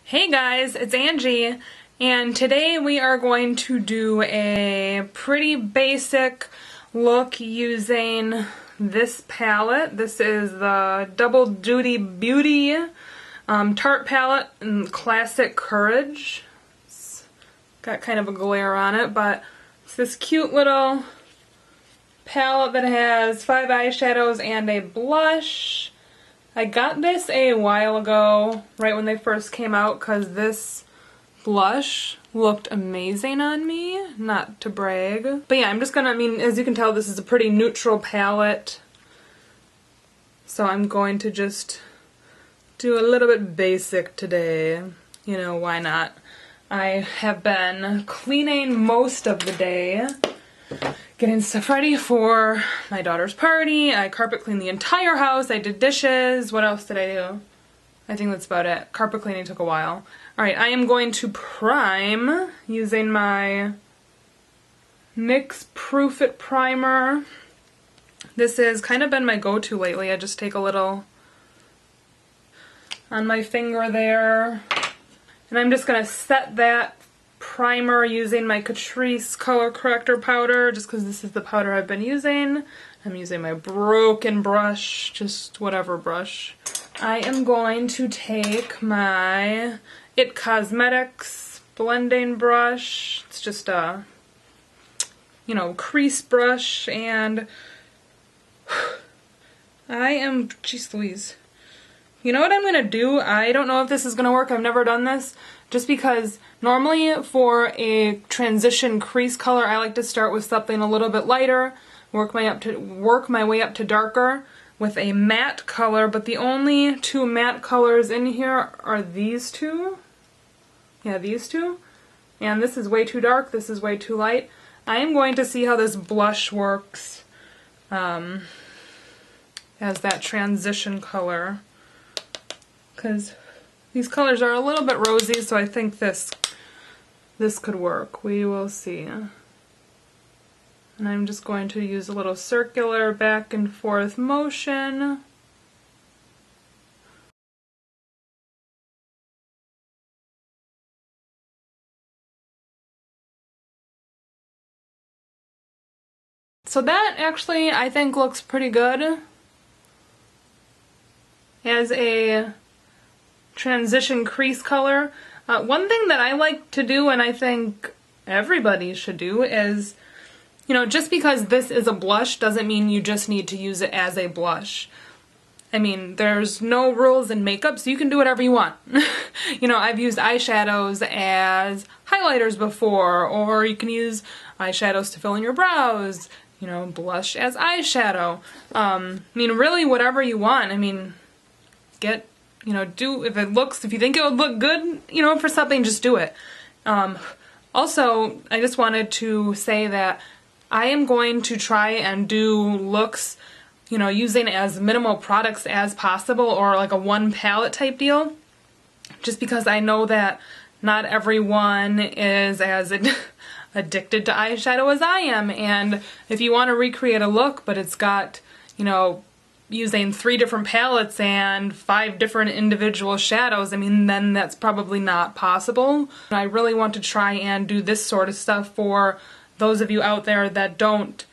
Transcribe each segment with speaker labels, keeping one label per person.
Speaker 1: Hey guys, it's Angie, and today we are going to do a pretty basic look using this palette. This is the Double Duty Beauty Tarte palette in Classic Courage. It's got kind of a glare on it, but it's this cute little palette that has 5 eyeshadows and a blush. I got this a while ago, right when they first came out, because this blush looked amazing on me, not to brag. But yeah, I'm just gonna, as you can tell, this is a pretty neutral palette. So I'm going to just do a little bit basic today. You know, why not? I have been cleaning most of the day, getting stuff ready for my daughter's party. I carpet cleaned the entire house. I did dishes. What else did I do? I think that's about it. Carpet cleaning took a while. Alright, I am going to prime using my NYX Proof It primer. This has kind of been my go-to lately. I just take a little on my finger there. And I'm just going to set that primer using my Crease color corrector powder, just because this is the powder I've been using. I'm using my broken brush, just whatever brush. I am going to take my It Cosmetics blending brush. It's just a, crease brush, and jeez Louise. You know what I'm going to do? I don't know if this is going to work. I've never done this. Just because normally for a transition crease color, I like to start with something a little bit lighter, work my way up to darker with a matte color, but the only two matte colors in here are these two. Yeah, these two. And this is way too dark, this is way too light. I am going to see how this blush works as that transition color, because these colors are a little bit rosy, so I think this could work. We will see. And I'm just going to use a little circular back and forth motion. So that actually, I think, looks pretty good as a transition crease color. One thing that I like to do, and I think everybody should do, is, just because this is a blush doesn't mean you just need to use it as a blush. There's no rules in makeup, so you can do whatever you want. I've used eyeshadows as highlighters before, or you can use eyeshadows to fill in your brows, blush as eyeshadow. Really whatever you want. Do, if you think it would look good, for something, just do it. Also, I just wanted to say that I am going to try and do looks, using as minimal products as possible, or like a one palette type deal, just because I know that not everyone is as addicted to eyeshadow as I am, and if you want to recreate a look, but it's got, using 3 different palettes and 5 different individual shadows, then that's probably not possible. I really want to try and do this sort of stuff for those of you out there that don't,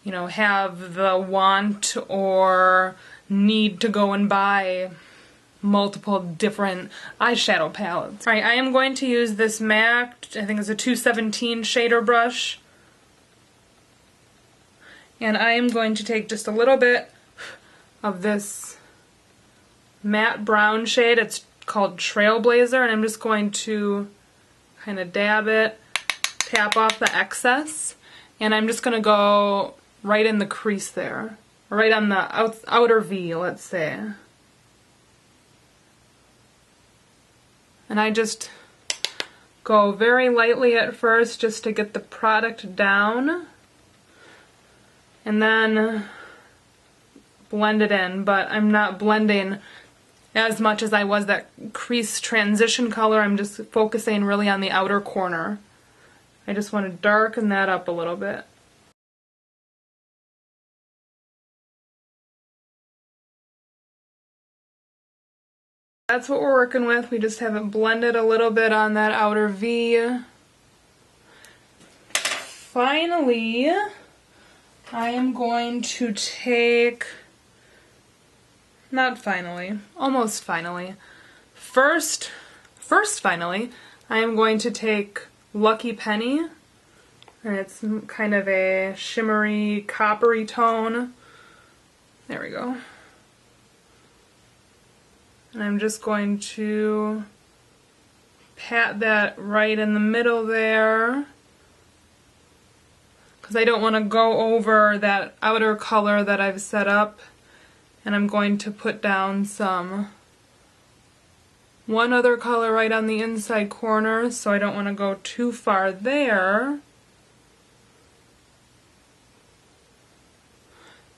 Speaker 1: have the want or need to go and buy multiple different eyeshadow palettes. Alright, I am going to use this MAC, I think it's a 217 shader brush, and I am going to take just a little bit of this matte brown shade. It's called Trailblazer, and I'm just going to kind of dab it, tap off the excess, and I'm just going to go right in the crease there, right on the outer V, let's say. And I just go very lightly at first just to get the product down, and then blend it in, but I'm not blending as much as I was that crease transition color. I'm just focusing really on the outer corner. I just want to darken that up a little bit. That's what we're working with. We just have it blended a little bit on that outer V. Finally, I am going to take, not finally, almost finally. First finally, I am going to take Lucky Penny, and it's kind of a shimmery, coppery tone. There we go. And I'm just going to pat that right in the middle there, because I don't want to go over that outer color that I've set up. And I'm going to put down one other color right on the inside corner, so I don't want to go too far there.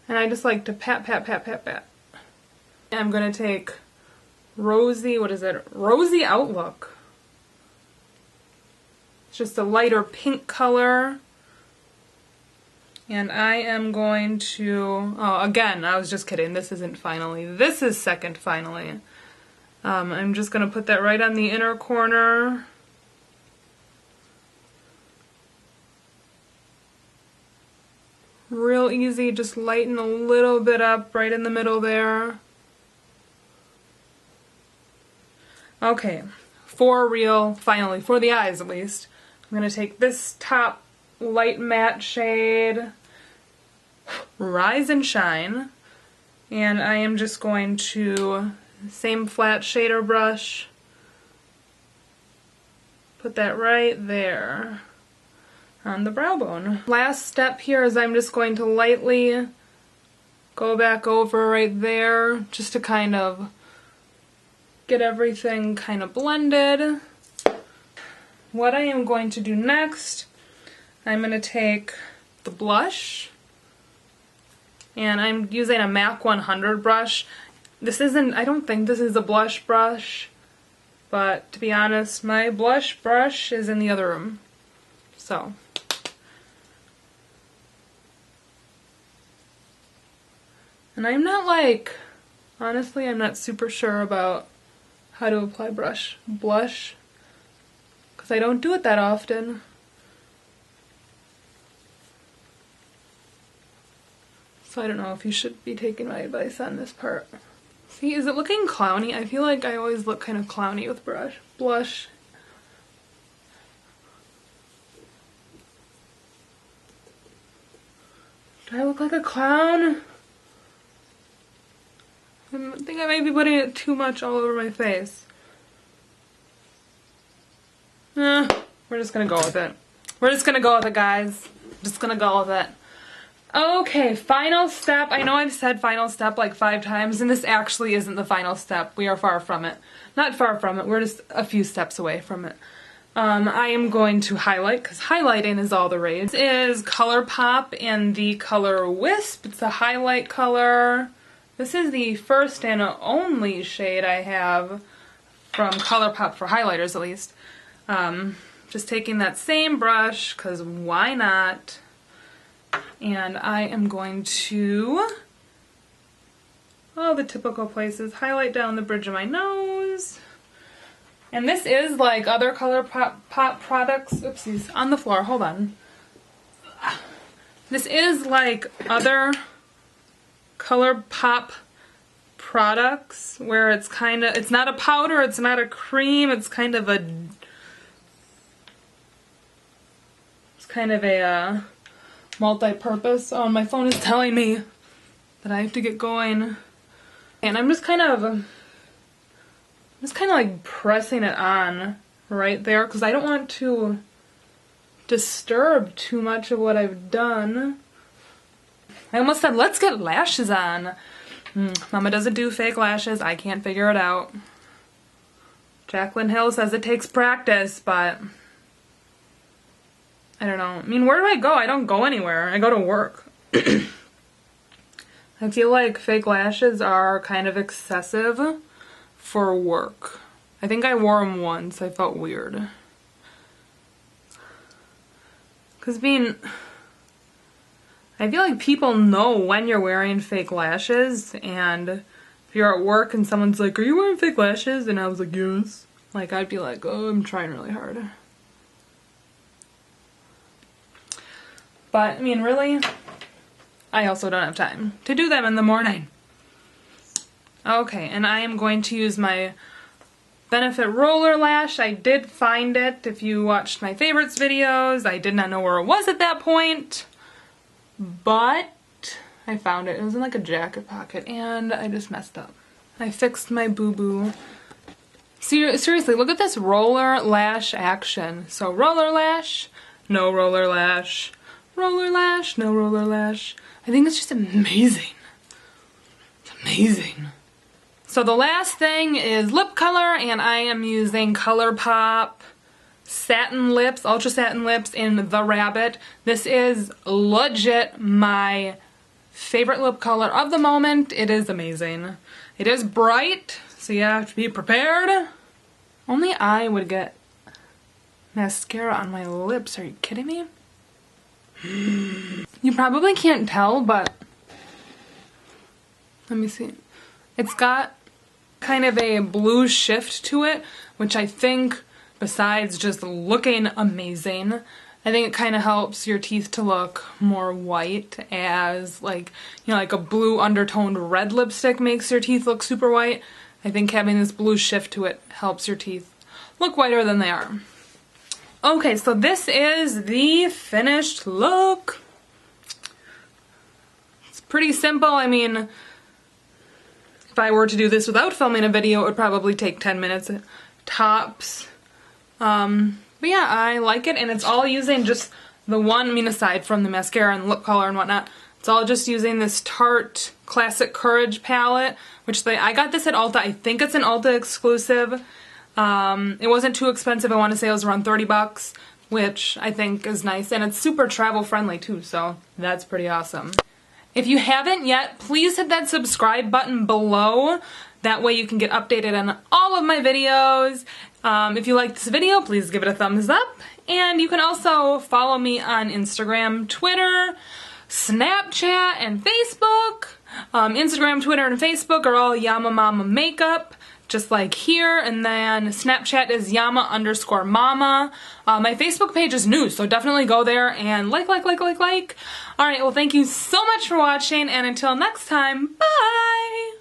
Speaker 1: And I just like to pat, pat, pat, pat, pat. And I'm going to take Rosy, what is it? Rosy Outlook. It's just a lighter pink color. And I am going to, oh, again, I was just kidding. This isn't finally. This is second finally. I'm just going to put that right on the inner corner. Real easy, just lighten a little bit up right in the middle there. Okay, for real, finally, for the eyes at least, I'm going to take this top light matte shade, Rise and Shine, and I am just going to, same flat shader brush, put that right there on the brow bone. Last step here is I'm just going to lightly go back over right there just to kind of get everything kind of blended. What I am going to do next, I'm going to take the blush, and I'm using a MAC 100 brush. This isn't, I don't think this is a blush brush, but to be honest, my blush brush is in the other room. So, and I'm not like, honestly, I'm not super sure about how to apply blush, because I don't do it that often. So I don't know if you should be taking my advice on this part. See, is it looking clowny? I feel like I always look kind of clowny with blush. Do I look like a clown? I think I might be putting it too much all over my face. We're just gonna go with it. We're just gonna go with it, guys. Just gonna go with it. Okay, final step. I know I've said final step like 5 times, and this actually isn't the final step. We are far from it. Not far from it, we're just a few steps away from it. I am going to highlight, because highlighting is all the rage. This is ColourPop in the color Wisp. It's a highlight color. This is the first and only shade I have from ColourPop for highlighters, at least. Just taking that same brush, because why not? And I am going to, all the typical places, highlight down the bridge of my nose. And this is like other ColourPop products. Oopsies, on the floor, hold on. This is like other ColourPop products where it's kind of, it's not a powder, it's not a cream, it's kind of a multi-purpose. Oh, my phone is telling me that I have to get going. And I'm just kind of like pressing it on right there because I don't want to disturb too much of what I've done. I almost said, let's get lashes on. Mama doesn't do fake lashes. I can't figure it out. Jaclyn Hill says it takes practice, but I don't know. I mean, where do I go? I don't go anywhere. I go to work. I feel like fake lashes are kind of excessive for work. I think I wore them once. I felt weird. Because I feel like people know when you're wearing fake lashes, and if you're at work and someone's like, are you wearing fake lashes? And I was like, yes. Like, I'd be like, oh, I'm trying really hard. But, I mean, really, I also don't have time to do them in the morning. Okay, and I am going to use my Benefit Roller Lash. I did find it. If you watched my favorites videos, I did not know where it was at that point. But I found it. It was in like a jacket pocket, and I just messed up. I fixed my boo-boo. Seriously, look at this roller lash action. So roller lash, no roller lash, roller lash, no roller lash. I think it's just amazing. It's amazing. So the last thing is lip color, and I am using ColourPop Satin Lips, Ultra Satin Lips in The Rabbit. This is legit my favorite lip color of the moment. It is amazing. It is bright, so you have to be prepared. Only I would get mascara on my lips. Are you kidding me? You probably can't tell, but let me see. It's got kind of a blue shift to it, which I think, besides just looking amazing, I think it kind of helps your teeth to look more white, as like, you know, like a blue undertoned red lipstick makes your teeth look super white. I think having this blue shift to it helps your teeth look whiter than they are. Okay, so this is the finished look. It's pretty simple. I mean, if I were to do this without filming a video, it would probably take 10 minutes tops. But yeah, I like it, and it's all using just the one, I mean, aside from the mascara and lip color and whatnot, it's all just using this Tarte Classic Courage palette, which I got this at Ulta. I think it's an Ulta exclusive. It wasn't too expensive. I want to say it was around 30 bucks, which I think is nice, and it's super travel friendly too, so that's pretty awesome. If you haven't yet, please hit that subscribe button below. That way you can get updated on all of my videos. If you like this video, please give it a thumbs up. And you can also follow me on Instagram, Twitter, Snapchat, and Facebook. Instagram, Twitter, and Facebook are all Yama Mama Makeup, just like here. And then Snapchat is Yama_Mama. My Facebook page is new, so definitely go there and like. Alright, well, thank you so much for watching, and until next time, bye!